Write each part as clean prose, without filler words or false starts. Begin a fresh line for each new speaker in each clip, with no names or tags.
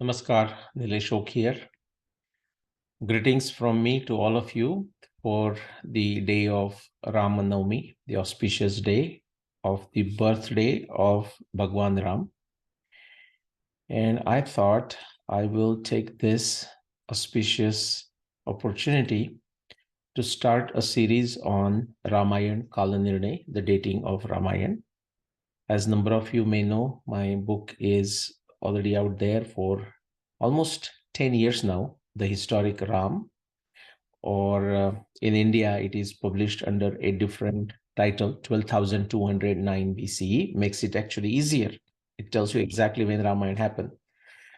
Namaskar, Nileshok here. Greetings from me to all of you for the day of Navami, the auspicious day of the birthday of Bhagwan Ram. And I thought I will take this auspicious opportunity to start a series on Ramayana, KalaNirnaya, the dating of Ramayana. As a number of you may know, my book is already out there for almost 10 years now, The Historic Ram, or in India, it is published under a different title, 12,209 BCE, makes it actually easier. It tells you exactly when Ramayana happened.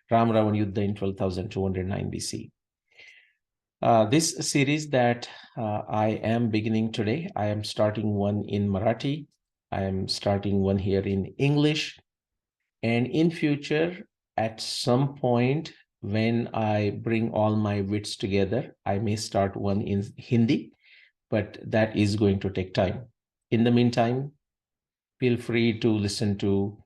Ram Ravan Yuddha in 12,209 BC. This series that I am beginning today, I am starting one in Marathi. I am starting one here in English. And in future, at some point, when I bring all my wits together, I may start one in Hindi, but that is going to take time. In the meantime, feel free to listen to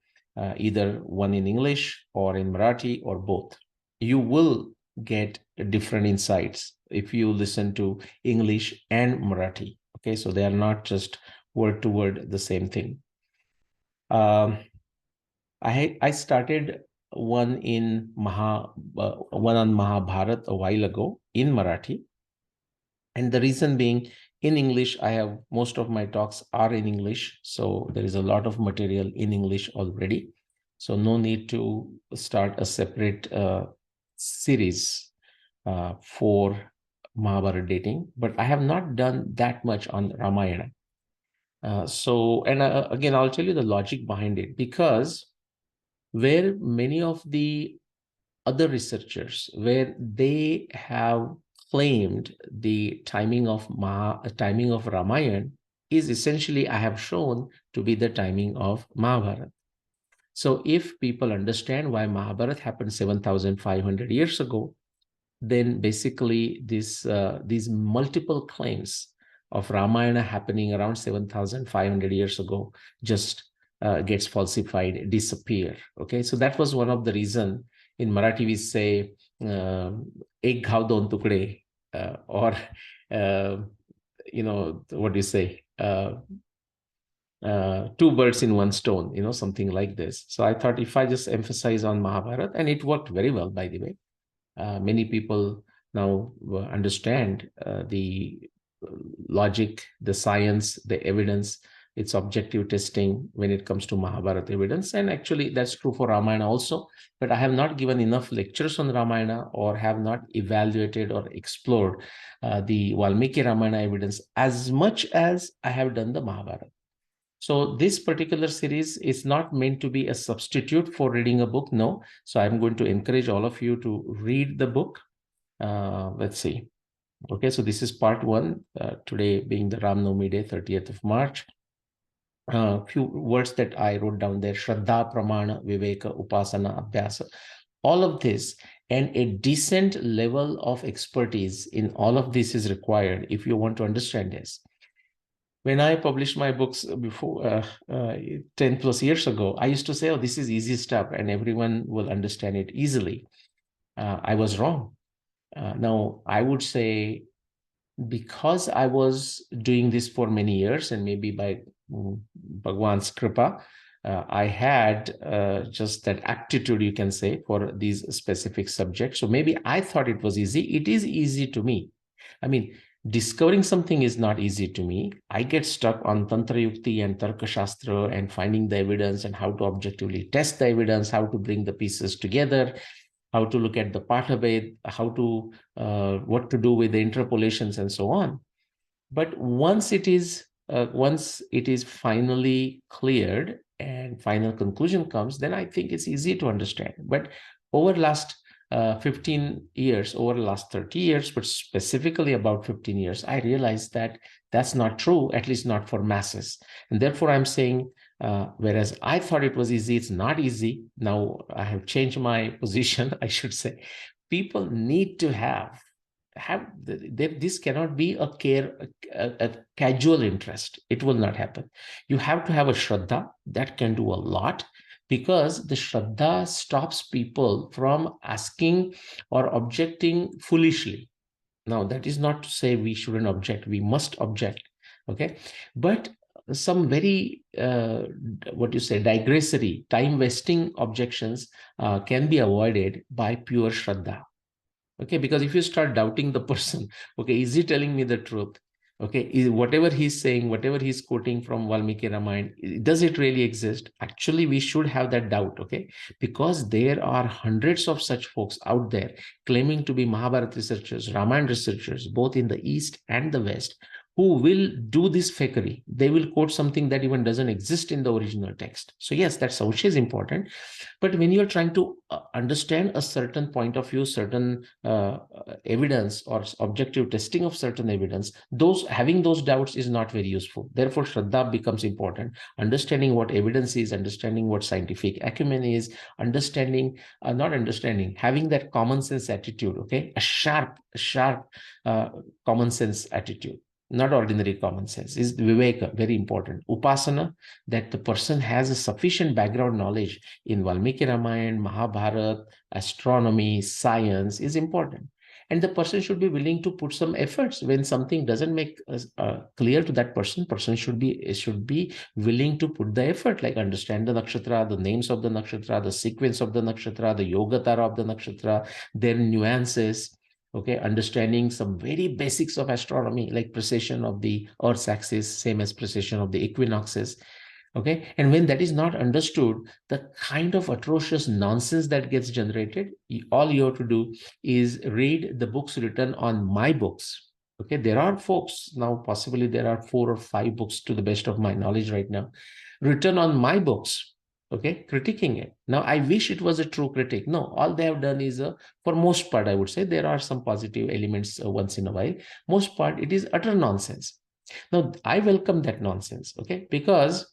either one in English or in Marathi or both. You will get different insights if you listen to English and Marathi. Okay, so they are not just word to word the same thing. I started one one on Mahabharat a while ago in Marathi. And the reason being, in English, I have most of my talks are in English. So there is a lot of material in English already. So no need to start a separate series for Mahabharata dating. But I have not done that much on Ramayana. Again, I'll tell you the logic behind it, because where many of the other researchers, where they have claimed the timing of Ramayana is essentially, I have shown to be the timing of Mahabharata. So if people understand why Mahabharata happened 7,500 years ago, then basically these multiple claims of Ramayana happening around 7,500 years ago just gets falsified, disappear. Okay, so that was one of the reason. In Marathi we say ek ghav don tukde, or what do you say, two birds in one stone, something like this. So I thought if I just emphasize on Mahabharata, and it worked very well, by the way. Many people now understand the logic, the science, the evidence, its objective testing when it comes to Mahabharata evidence. And actually, that's true for Ramayana also. But I have not given enough lectures on Ramayana, or have not evaluated or explored the Valmiki Ramayana evidence as much as I have done the Mahabharata. So this particular series is not meant to be a substitute for reading a book. No. So I'm going to encourage all of you to read the book. Let's see. Okay, so this is part one, today being the Ram Navami day, 30th of March. Few words that I wrote down there: Shraddha, Pramana, Viveka, Upasana, Abhyasa. All of this, and a decent level of expertise in all of this is required if you want to understand this. When I published my books before 10 plus years ago, I used to say, oh, this is easy stuff and everyone will understand it easily. I was wrong. Now, I would say, because I was doing this for many years, and maybe by Bhagwan's Kripa, I had just that aptitude, you can say, for these specific subjects. So maybe I thought it was easy. It is easy to me. I mean, discovering something is not easy to me. I get stuck on Tantra Yukti and Tarka Shastra and finding the evidence and how to objectively test the evidence, how to bring the pieces together, how to look at the Pathabhed, how to, what to do with the interpolations and so on. But once it is finally cleared and final conclusion comes, then I think it's easy to understand. But over last 15 years, over the last 30 years, but specifically about 15 years, I realized that that's not true, at least not for masses. And therefore, I'm saying, whereas I thought it was easy, it's not easy. Now I have changed my position, I should say. People need to have this cannot be a casual interest. It will not happen. You have to have a Shraddha that can do a lot. because the Shraddha stops people from asking or objecting foolishly. Now, that is not to say we shouldn't object. We must object. Okay. But some very, what you say, digressory, time wasting objections can be avoided by pure Shraddha. Okay. Because if you start doubting the person, okay, is he telling me the truth? Okay, whatever he's saying, whatever he's quoting from Valmiki Ramayana, does it really exist? Actually, we should have that doubt, okay? Because there are hundreds of such folks out there claiming to be Mahabharata researchers, Ramayana researchers, both in the East and the West, who will do this fakery. They will quote something that even doesn't exist in the original text. So yes, that Saucha is important. But when you're trying to understand a certain point of view, certain evidence or objective testing of certain evidence, those having those doubts is not very useful. Therefore, Shraddha becomes important. Understanding what evidence is, understanding what scientific acumen is, understanding, not understanding, having that common sense attitude, okay? A sharp common sense attitude, not ordinary common sense, is viveka, very important. Upasana, that the person has a sufficient background knowledge in Valmiki Ramayana, Mahabharata, astronomy, science is important. And the person should be willing to put some efforts when something doesn't make clear to that person. Person should be willing to put the effort, like understand the nakshatra, the names of the nakshatra, the sequence of the nakshatra, the yogatara of the nakshatra, their nuances. Okay, understanding some very basics of astronomy, like precession of the Earth's axis, same as precession of the equinoxes. Okay, and when that is not understood, the kind of atrocious nonsense that gets generated, all you have to do is read the books written on my books. Okay, there are folks now, possibly there are 4 or 5 books to the best of my knowledge right now, written on my books. Okay, critiquing it. Now, I wish it was a true critic. No, all they have done is, for most part, I would say there are some positive elements once in a while. Most part, it is utter nonsense. Now, I welcome that nonsense. Okay, because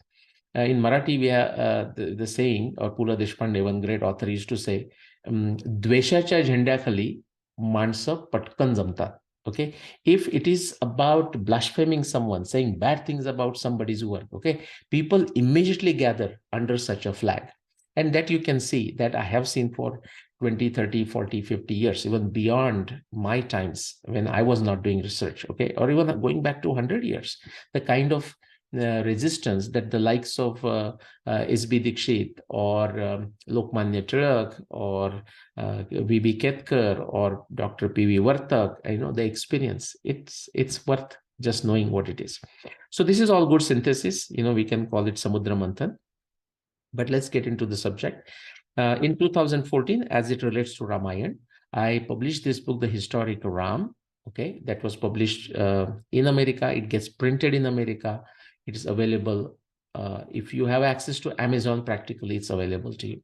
in Marathi, we have the saying, or Pula Deshpande, one great author, used to say, "Dveshaच्या झेंड्याखाली माणसं पटकन जमतात." Okay, if it is about blaspheming someone, saying bad things about somebody's work, okay, people immediately gather under such a flag. And that you can see, that I have seen for 20, 30, 40, 50 years, even beyond my times when I was not doing research, okay, or even going back to 100 years, the kind of resistance that the likes of S.B. Dikshit or Lokmanya Tilak or V.B. Ketkar or Dr. P.V. Vartak, the experience, it's worth just knowing what it is. So this is all good synthesis. We can call it Samudra Manthan. But let's get into the subject. In 2014, as it relates to Ramayana, I published this book, The Historic Ram. Okay, that was published in America. It gets printed in America. It is available. If you have access to Amazon, practically it's available to you.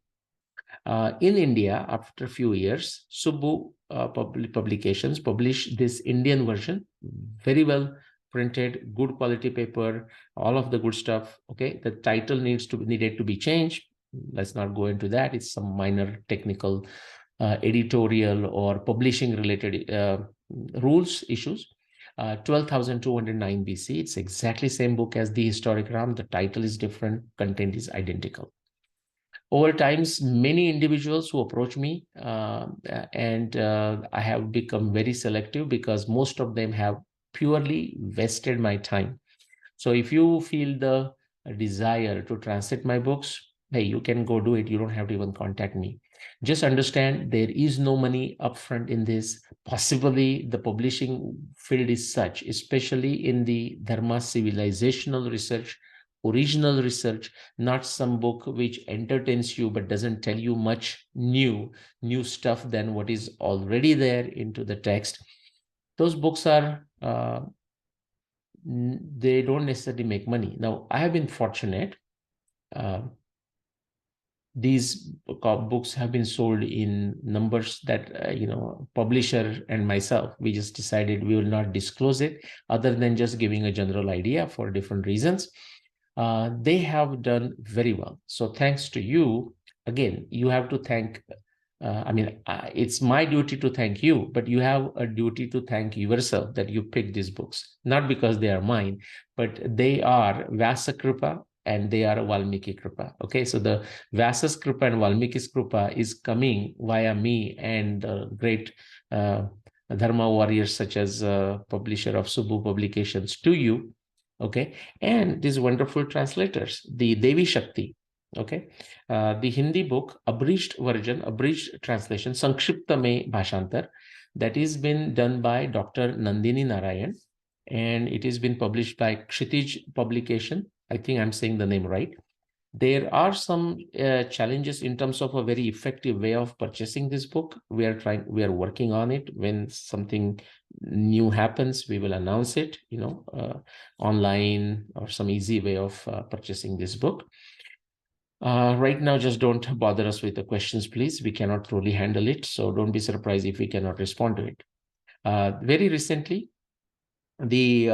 In India, after a few years, Subbu Publications published this Indian version, very well printed, good quality paper, all of the good stuff. Okay, the title needed to be changed. Let's not go into that. It's some minor technical, editorial or publishing related rules issues. 12,209 BC. It's exactly same book as the Historic Ram. The title is different, content is identical. Over times, many individuals who approach me, and I have become very selective because most of them have purely wasted my time. So if you feel the desire to translate my books, hey, you can go do it. You don't have to even contact me. Just understand there is no money upfront in this. Possibly the publishing field is such, especially in the Dharma civilizational research, original research, not some book which entertains you but doesn't tell you much new stuff than what is already there into the text. Those books are, they don't necessarily make money. Now, I have been fortunate. These books have been sold in numbers that, publisher and myself, we just decided we will not disclose it other than just giving a general idea for different reasons. They have done very well. So thanks to you, again, you have to thank, it's my duty to thank you, but you have a duty to thank yourself that you picked these books, not because they are mine, but they are Vyasa Kripa and they are Valmiki Kripa. Okay, so the Vyasa's Kripa and Valmiki's Kripa is coming via me and great Dharma warriors such as publisher of Subbu Publications to you. Okay, and these wonderful translators, the Devi Shakti. Okay, the Hindi book, abridged version, abridged translation, Sankshipta Mein Bhashantar, that is been done by Dr. Nandini Narayan, and it has been published by Kshitij Publication. I think I'm saying the name right. There are some challenges in terms of a very effective way of purchasing this book. We are working on it. When something new happens, we will announce it, online or some easy way of purchasing this book. Right now, just don't bother us with the questions, please. We cannot truly handle it. So don't be surprised if we cannot respond to it. Very recently, the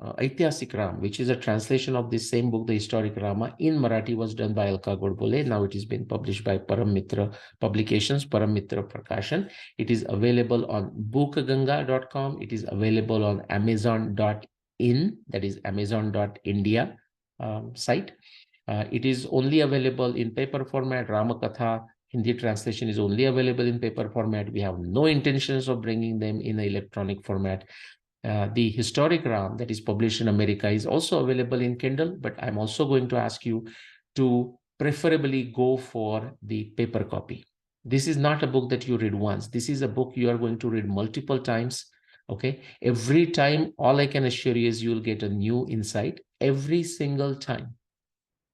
Aityasik Ram, which is a translation of this same book, the historic Rama, in Marathi was done by Alka Godbole. Now it has been published by Param Mitra Publications, Param Mitra Prakashan. It is available on bookganga.com. It is available on amazon.in, that is amazon.india site. It is only available in paper format. Ramakatha Hindi translation is only available in paper format. We have no intentions of bringing them in an electronic format. The historic Ram that is published in America is also available in Kindle, but I'm also going to ask you to preferably go for the paper copy. This is not a book that you read once. This is a book you are going to read multiple times. Okay. Every time, all I can assure you is you'll get a new insight every single time.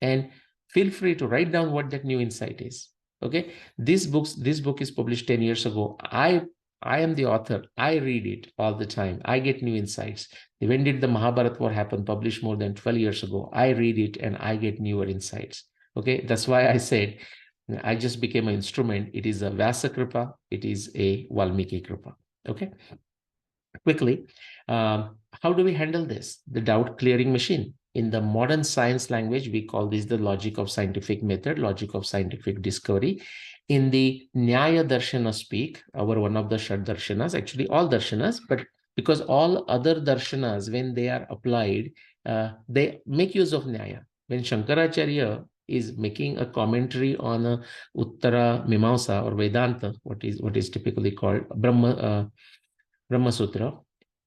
And feel free to write down what that new insight is. Okay. This book is published 10 years ago. I am the author. I read it all the time. I get new insights. When did the Mahabharata war happen? Published more than 12 years ago. I read it and I get newer insights. Okay. That's why I said I just became an instrument. It is a Vyasa Kripa. It is a Valmiki Kripa. Okay. Quickly, how do we handle this? The doubt clearing machine. In the modern science language, we call this the logic of scientific method, logic of scientific discovery. In the Nyaya Darshana speak, our one of the Shad Darshanas, actually all Darshanas, but because all other Darshanas, when they are applied, they make use of Nyaya. When Shankaracharya is making a commentary on a Uttara Mimamsa or Vedanta, what is typically called Brahma Sutra,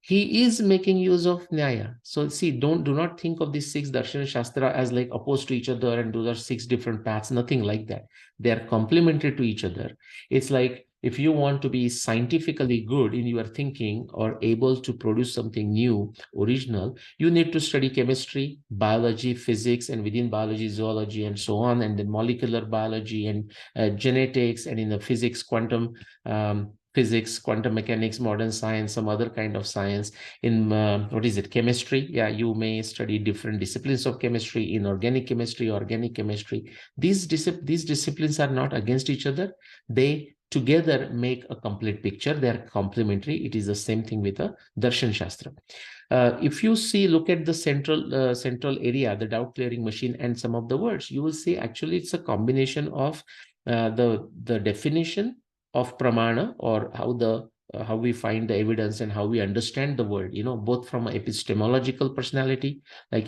he is making use of Nyaya. So see, do not think of these 6 Darshana Shastra as like opposed to each other and those are 6 different paths, nothing like that. They are complementary to each other. It's like if you want to be scientifically good in your thinking or able to produce something new, original, you need to study chemistry, biology, physics, and within biology, zoology, and so on, and then molecular biology and genetics, and in the physics, quantum physics, quantum mechanics, modern science, some other kind of science. In chemistry? Yeah, you may study different disciplines of chemistry, inorganic chemistry, organic chemistry. These disciplines are not against each other. They together make a complete picture. They are complementary. It is the same thing with a Darshan Shastra. If you look at the central area, the doubt clearing machine and some of the words, you will see actually it's a combination of the definition of pramana, or how we find the evidence and how we understand the word, both from an epistemological personality, like,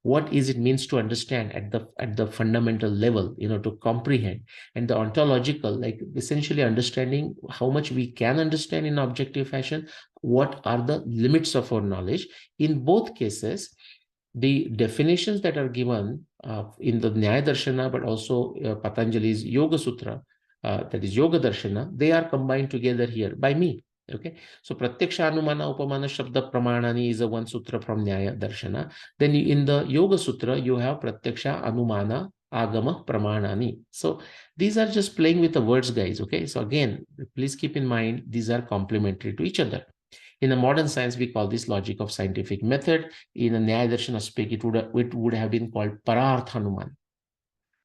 what is it means to understand at the fundamental level, to comprehend, and the ontological, like essentially understanding how much we can understand in objective fashion, what are the limits of our knowledge. In both cases, the definitions that are given in the Nyaya Darshana, but also Patanjali's Yoga Sutra, that is Yoga Darshana, they are combined together here by me. Okay, so Pratyaksha Anumana Upamana Shabda Pramanani is a one sutra from Nyaya Darshana. Then in the Yoga Sutra, you have Pratyaksha Anumana Agama Pramanani. So these are just playing with the words, guys. Okay, so again, please keep in mind, these are complementary to each other. In the modern science, we call this logic of scientific method. In the Nyaya Darshana speak, it would have been called Pararthanuman.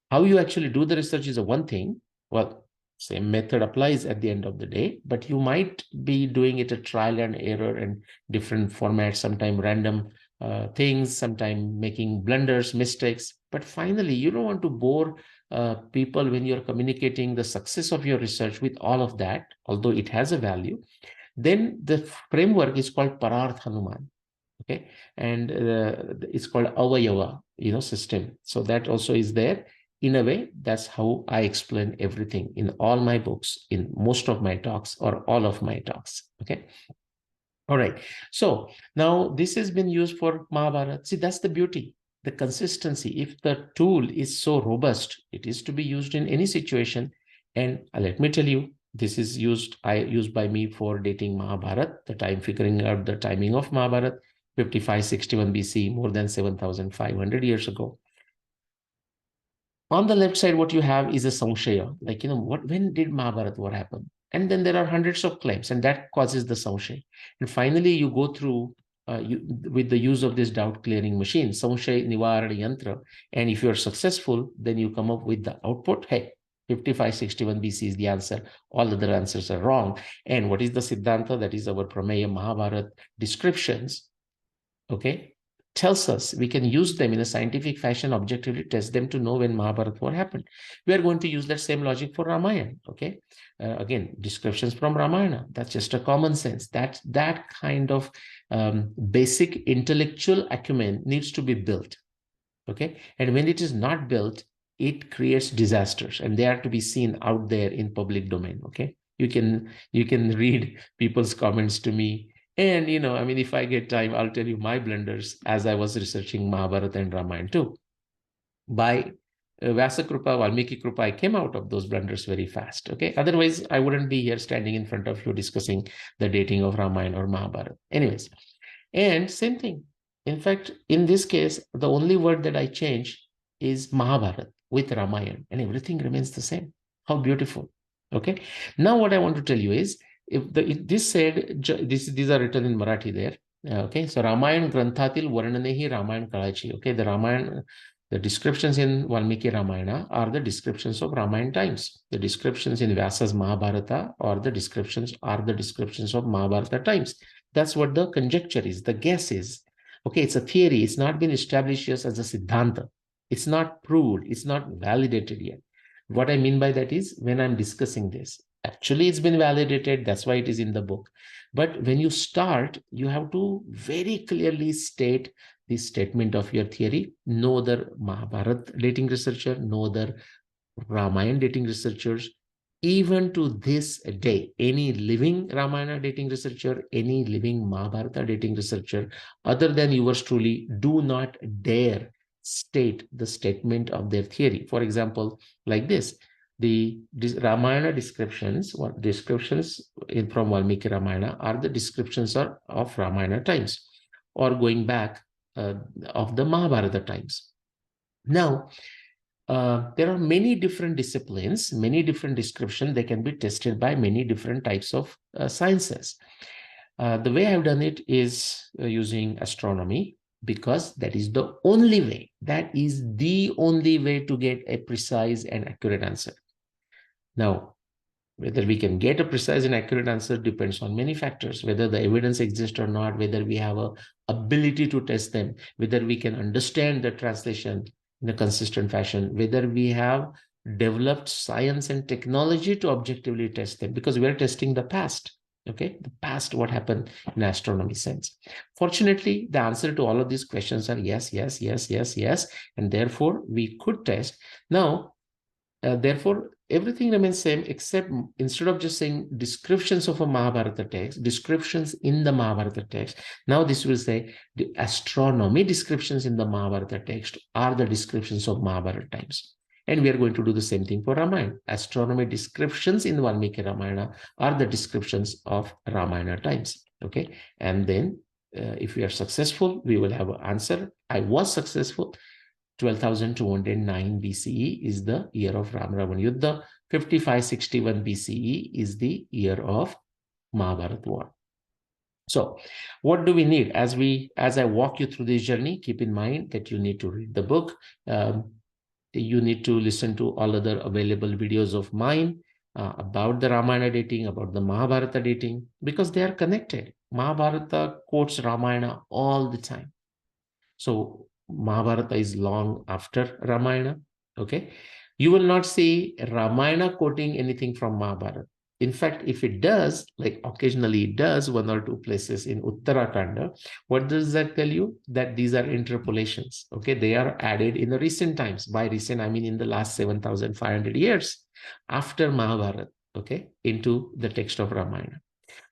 How you actually do the research is a one thing. Well, same method applies at the end of the day, but you might be doing it a trial and error and different formats, sometimes random things, sometimes making blunders, mistakes. But finally, you don't want to bore people when you're communicating the success of your research with all of that, although it has a value. Then the framework is called Pararthanuman. Okay, and it's called Avayava, system. So that also is there. In a way, that's how I explain everything in all my books, in most of my talks, or all of my talks. Okay. All right. So now this has been used for Mahabharata. See, that's the beauty, the consistency. If the tool is so robust, it is to be used in any situation. And let me tell you, this is used by me for dating Mahabharata, the time figuring out the timing of Mahabharata, 5561 BC, more than 7,500 years ago. On the left side, what you have is a samshaya, like, when did Mahabharata, what happened? And then there are hundreds of claims, and that causes the samshaya. And finally, you go through with the use of this doubt clearing machine, samshaya nivarana yantra. And if you're successful, then you come up with the output. Hey, 5561 BC is the answer. All other answers are wrong. And what is the Siddhanta? That is our Prameya Mahabharata descriptions. Okay, tells us we can use them in a scientific fashion, objectively test them to know when Mahabharata what happened. We are going to use that same logic for Ramayana. Okay, again, descriptions from Ramayana. That's just a common sense. That kind of basic intellectual acumen needs to be built. Okay, and when it is not built, it creates disasters, and they are to be seen out there in public domain. Okay, you can read people's comments to me. And if I get time, I'll tell you my blunders as I was researching Mahabharata and Ramayana too. By Vyasa Krupa, Valmiki Krupa, I came out of those blunders very fast. Okay, otherwise I wouldn't be here standing in front of you discussing the dating of Ramayana or Mahabharata. Anyways, and same thing. In fact, in this case, the only word that I change is Mahabharata with Ramayana, and everything remains the same. How beautiful. Okay. Now, what I want to tell you is, if this said, these are written in Marathi there. Okay. So Ramayana Granthatil Varnanehi Ramayana Kalachi. Okay. The descriptions in Valmiki Ramayana are the descriptions of Ramayana times. The descriptions in Vyasa's Mahabharata are the descriptions of Mahabharata times. That's what the conjecture is, the guess is. Okay, it's a theory. It's not been established as a Siddhanta. It's not proved. It's not validated yet. What I mean by that is, when I'm discussing this, actually it's been validated. That's why it is in the book. But when you start, you have to very clearly state the statement of your theory. No other Mahabharata dating researcher, no other Ramayana dating researchers, even to this day, any living Ramayana dating researcher, any living Mahabharata dating researcher, other than yours truly, do not dare state the statement of their theory. For example, like this, the Ramayana descriptions, from Valmiki Ramayana are the descriptions of Ramayana times, or going back of the Mahabharata times. Now, there are many different disciplines, many different descriptions. They can be tested by many different types of sciences. The way I've done it is using astronomy, because that is the only way. That is the only way to get a precise and accurate answer. Now, whether we can get a precise and accurate answer depends on many factors, whether the evidence exists or not, whether we have a ability to test them, whether we can understand the translation in a consistent fashion, whether we have developed science and technology to objectively test them, because we are testing the past. Okay, the past, what happened in astronomy sense. Fortunately, the answer to all of these questions are yes, yes, yes, yes, yes, and therefore we could test. Now, therefore, everything remains same, except instead of just saying descriptions of a Mahabharata text, descriptions in the Mahabharata text, now this will say the astronomy descriptions in the Mahabharata text are the descriptions of Mahabharata times. And we are going to do the same thing for Ramayana. Astronomy descriptions in Valmiki Ramayana are the descriptions of Ramayana times. Okay. And then if we are successful, we will have an answer. I was successful. 12,209 BCE is the year of Ram Ravan Yuddha. 5561 BCE is the year of Mahabharata war. So what do we need? As I walk you through this journey, keep in mind that you need to read the book. You need to listen to all other available videos of mine about the Ramayana dating, about the Mahabharata dating, because they are connected. Mahabharata quotes Ramayana all the time. So Mahabharata is long after Ramayana. Okay. You will not see Ramayana quoting anything from Mahabharata. In fact, if it does, like occasionally it does, one or two places in Uttarakhand, what does that tell you? That these are interpolations. Okay, they are added in the recent times. By recent, I mean in the last 7,500 years after Mahabharata, okay, into the text of Ramayana.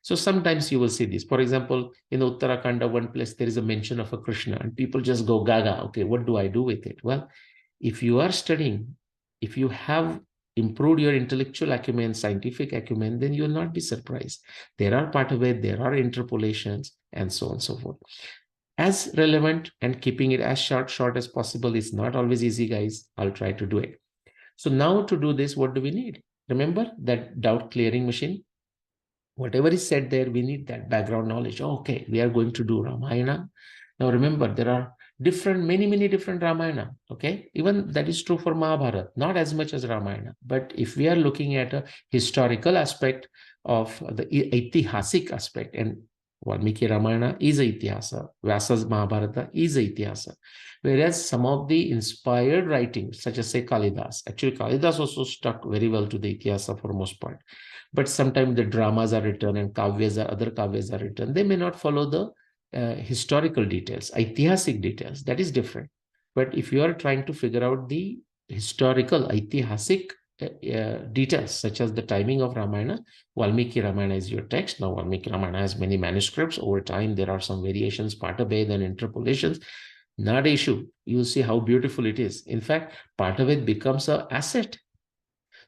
So sometimes you will see this. For example, in Uttarakhand, one place there is a mention of a Krishna, and people just go gaga. Okay, what do I do with it? Well, if you are studying, if you have improved your intellectual acumen, scientific acumen, then you will not be surprised. There are part of it, there are interpolations, and so on and so forth. As relevant and keeping it as short as possible is not always easy, guys. I'll try to do it. So now to do this, what do we need? Remember that doubt clearing machine? Whatever is said there, we need that background knowledge. Oh, okay, we are going to do Ramayana. Now remember, there are many different Ramayana. Okay, even that is true for Mahabharata, not as much as Ramayana. But if we are looking at a historical aspect of the Aitihasik aspect, and Valmiki Ramayana is a Itihasa, Vyasa's Mahabharata is a Itihasa. Whereas some of the inspired writings, such as say Kalidas, actually Kalidas also stuck very well to the Itihasa for most part. But sometimes the dramas are written and other kavyas are written. They may not follow the historical details, aitihasic details. That is different. But if you are trying to figure out the historical, aitihasic details, such as the timing of Ramayana, Valmiki Ramayana is your text. Now, Valmiki Ramayana has many manuscripts. Over time, there are some variations, Patabhed and interpolations. Not an issue. You'll see how beautiful it is. In fact, Patabhed becomes an asset,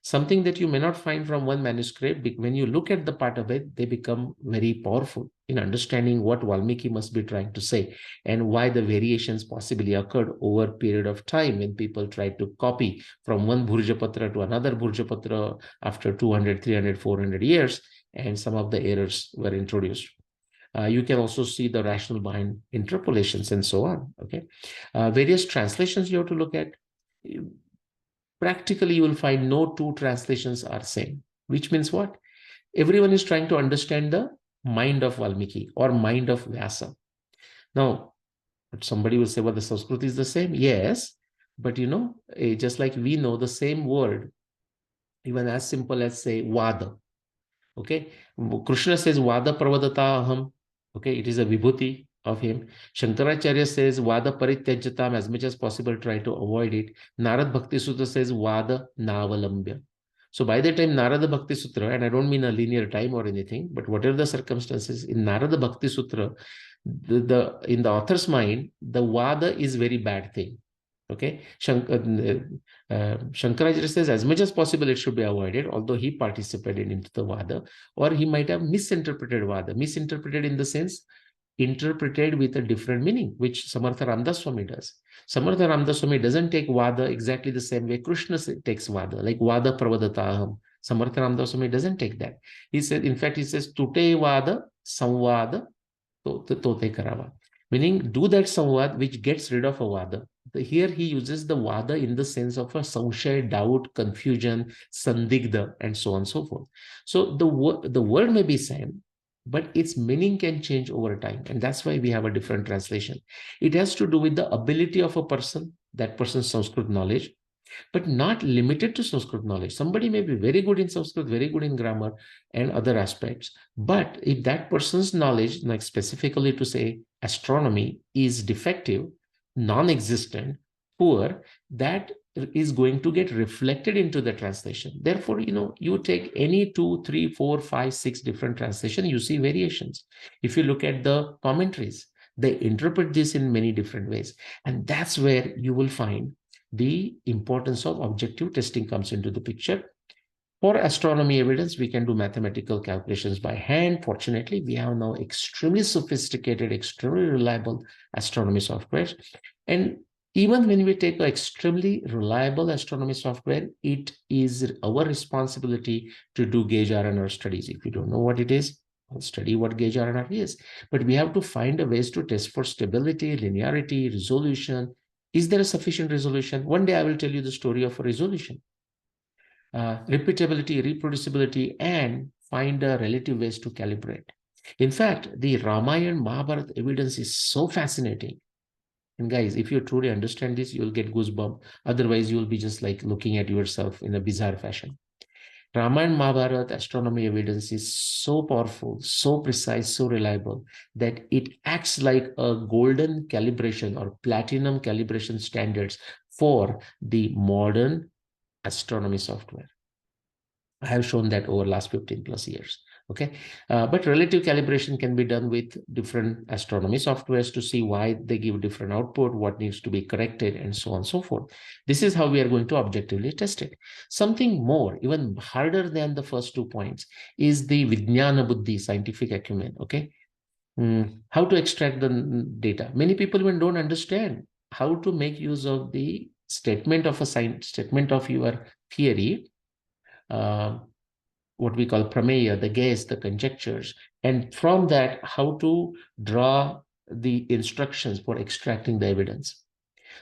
something that you may not find from one manuscript. When you look at the part of it, they become very powerful in understanding what Valmiki must be trying to say and why the variations possibly occurred over a period of time when people tried to copy from one Bhurjapatra to another Bhurjapatra after 200, 300, 400 years, and some of the errors were introduced. You can also see the rationale behind interpolations and so on. Okay, various translations you have to look at. Practically, you will find no two translations are same, which means what? Everyone is trying to understand the mind of Valmiki or mind of Vyasa. Now, somebody will say, well, the Sanskrit is the same. Yes, but just like we know the same word, even as simple as say Vada. Okay, Krishna says Vada Pravadata Aham. Okay, it is a vibhuti of him. Shankaracharya says Vada Parityajyatam, as much as possible, try to avoid it. Narad Bhakti Sutra says Vada Navalambya. So by the time Narada Bhakti Sutra, and I don't mean a linear time or anything, but whatever the circumstances, in Narada Bhakti Sutra, in the author's mind, the Vada is very bad thing. Okay, Shankaracharya says as much as possible it should be avoided, although he participated into the Vada, or he might have misinterpreted Vada, misinterpreted in the sense interpreted with a different meaning, which Samartha Ramdas Swami does. Samartha Ramdas Swami doesn't take Vada exactly the same way Krishna takes Vada, like Vada Pravadataham. Samartha Ramdas Swami doesn't take that. He said, in fact, he says, Tute Vada Samvada Tote Karava. Meaning, do that samvad which gets rid of a vada. Here he uses the vada in the sense of a samshay, doubt, confusion, sandigdha, and so on and so forth. So the word may be same, but its meaning can change over time. And that's why we have a different translation. It has to do with the ability of a person, that person's Sanskrit knowledge, but not limited to Sanskrit knowledge. Somebody may be very good in Sanskrit, very good in grammar and other aspects. But if that person's knowledge, like specifically to say astronomy, is defective, non-existent, poor, that is going to get reflected into the translation. Therefore, you take any 2, 3, 4, 5, 6 different translations, you see variations. If you look at the commentaries, they interpret this in many different ways. And that's where you will find the importance of objective testing comes into the picture. For astronomy evidence, we can do mathematical calculations by hand. Fortunately, we have now extremely sophisticated, extremely reliable astronomy software. And even when we take an extremely reliable astronomy software, it is our responsibility to do gauge R&R studies. If you don't know what it is, I'll study what gauge R&R is. But we have to find a ways to test for stability, linearity, resolution. Is there a sufficient resolution? One day I will tell you the story of a resolution. Repeatability, reproducibility, and find a relative ways to calibrate. In fact, the Ramayana Mahabharata evidence is so fascinating. And guys, if you truly understand this, you'll get goosebumps. Otherwise, you'll be just like looking at yourself in a bizarre fashion. Ramayana Mahabharata astronomy evidence is so powerful, so precise, so reliable that it acts like a golden calibration or platinum calibration standards for the modern astronomy software. I have shown that over last 15 plus years. Okay. But relative calibration can be done with different astronomy softwares to see why they give different output, what needs to be corrected, and so on and so forth. This is how we are going to objectively test it. Something more, even harder than the first 2 points, is the Vijnana Buddhi, scientific acumen. Okay. How to extract the data. Many people even don't understand how to make use of the statement of a statement of your theory, uh, what we call prameya, the guess, the conjectures, and from that, how to draw the instructions for extracting the evidence.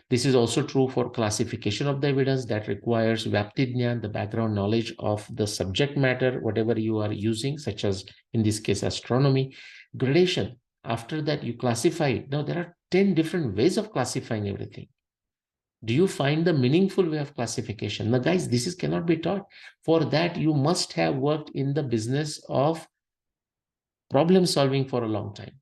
This is also true for classification of the evidence that requires Vyapti Jnana, the background knowledge of the subject matter, whatever you are using, such as in this case, astronomy. Gradation. After that, you classify it. Now, there are 10 different ways of classifying everything. Do you find the meaningful way of classification? Now, guys, this is cannot be taught. For that, you must have worked in the business of problem solving for a long time.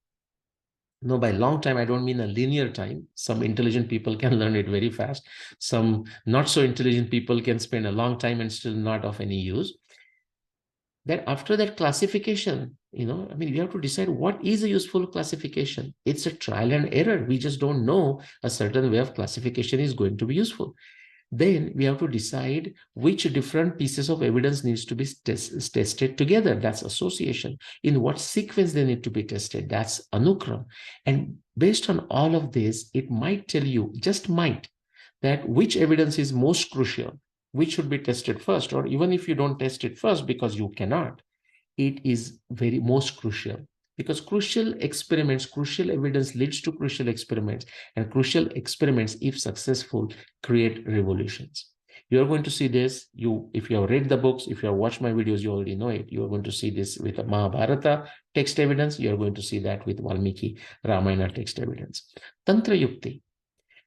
No, by long time, I don't mean a linear time. Some intelligent people can learn it very fast. Some not so intelligent people can spend a long time and still not of any use. Then after that classification, I mean, we have to decide what is a useful classification. It's a trial and error. We just don't know a certain way of classification is going to be useful. Then we have to decide which different pieces of evidence needs to be tested together. That's association. In what sequence they need to be tested. That's anukram. And based on all of this, it might tell you, just might, that which evidence is most crucial, which should be tested first, or even if you don't test it first because you cannot, it is very most crucial, because crucial experiments, crucial evidence leads to crucial experiments, and crucial experiments, if successful, create revolutions. You're going to see this. If you have read the books, if you have watched my videos, you already know it. You're going to see this with the Mahabharata text evidence. You're going to see that with Valmiki Ramayana text evidence. Tantra Yukti.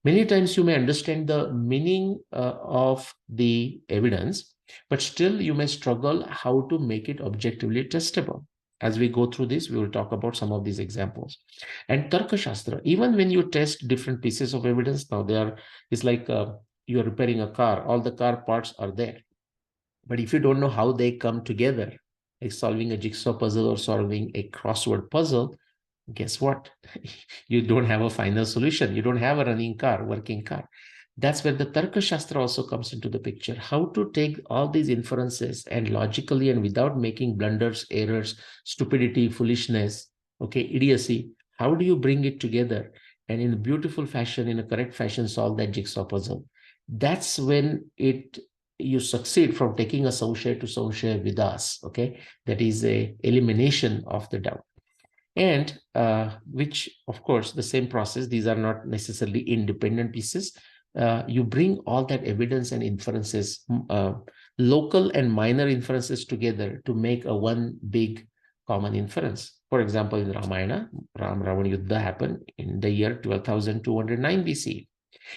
Many times you may understand the meaning of the evidence, but still you may struggle how to make it objectively testable. As we go through this, we will talk about some of these examples. And Tarka Shastra, even when you test different pieces of evidence, now it's like you're repairing a car, all the car parts are there. But if you don't know how they come together, like solving a jigsaw puzzle or solving a crossword puzzle, guess what? You don't have a final solution. You don't have a running car, working car. That's where the Tarka Shastra also comes into the picture. How to take all these inferences and logically and without making blunders, errors, stupidity, foolishness, okay, idiocy. How do you bring it together and in a beautiful fashion, in a correct fashion, solve that jigsaw puzzle? That's when you succeed from taking a Samshaya to Samshaya Vidas, okay? That is a elimination of the doubt. And which, of course, the same process, these are not necessarily independent pieces. You bring all that evidence and inferences, local and minor inferences together to make a one big common inference. For example, in Ramayana, Ram-Ravan Yuddha happened in the year 12,209 BC.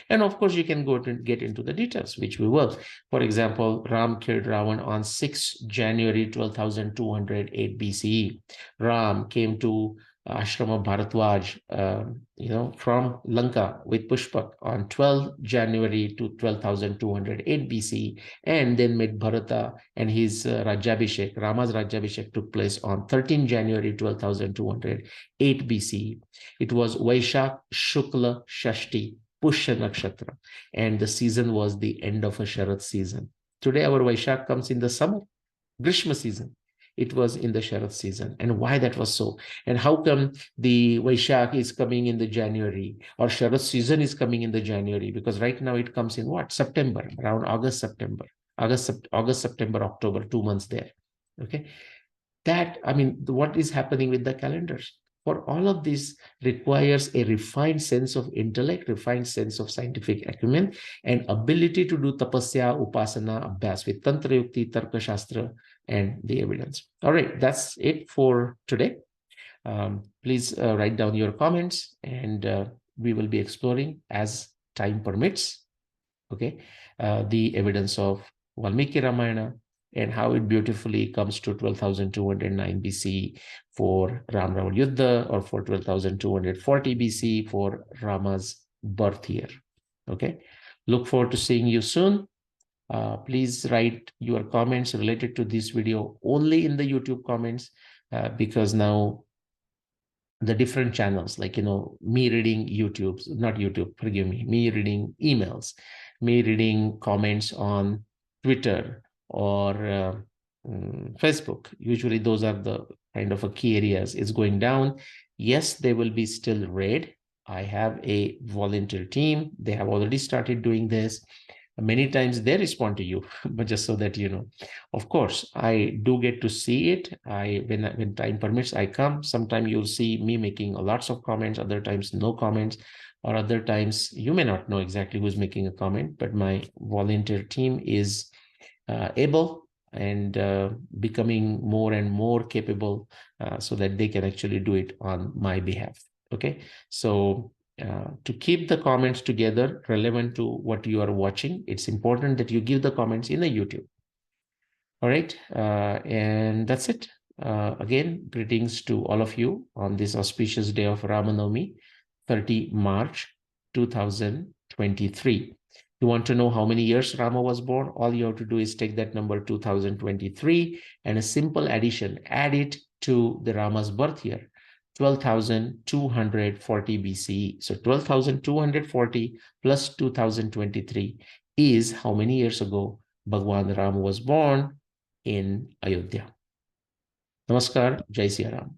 And of course, you can go to get into the details, which we will. For example, Ram killed Ravan on 6 January 12,208 BCE. Ram came to ashram of Bharadwaj, from Lanka with Pushpak on 12 January to 12,208 BCE, and then met Bharata, and his Rajabhishek, Rama's Rajabhishek took place on 13 January 12,208 BCE. It was Vaishak Shukla Shashti, Pushya Nakshatra, and the season was the end of a Sharad season. Today, our Vaishak comes in the summer, Grishma season. It was in the Sharad season. And why that was so? And how come the Vaishak is coming in the January, or Sharad season is coming in the January? Because right now it comes in what? September, around August, September, October, 2 months there. Okay. What is happening with the calendars? For all of this requires a refined sense of intellect, refined sense of scientific acumen, and ability to do tapasya, upasana, abhyas with Tantra Yukti, Tarka Shastra, and the evidence. All right, that's it for today. Please write down your comments, and we will be exploring as time permits, okay, the evidence of Valmiki Ramayana, and how it beautifully comes to 12,209 BC for Ram Ravan Yuddha, or for 12,240 BC for Rama's birth year. Okay. Look forward to seeing you soon. Please write your comments related to this video only in the YouTube comments, because now the different channels, like, me reading YouTube's, not YouTube, forgive me reading emails, me reading comments on Twitter or Facebook, usually those are the kind of a key areas, is going down. Yes, they will be still read. I have a volunteer team. They have already started doing this. Many times they respond to you, but just so that you know. Of course, I do get to see it. When time permits, I come. Sometimes you'll see me making lots of comments, other times no comments, or other times you may not know exactly who's making a comment, but my volunteer team is able and becoming more and more capable, so that they can actually do it on my behalf. Okay, so to keep the comments together relevant to what you are watching, it's important that you give the comments in the YouTube. All right, and that's it. Again, greetings to all of you on this auspicious day of Ramanavami, 30 March 2023. You want to know how many years Rama was born? All you have to do is take that number 2023 and a simple addition, add it to the Rama's birth year, 12,240 BCE. So 12,240 plus 2023 is how many years ago Bhagwan Rama was born in Ayodhya. Namaskar, Jai Siya Ram.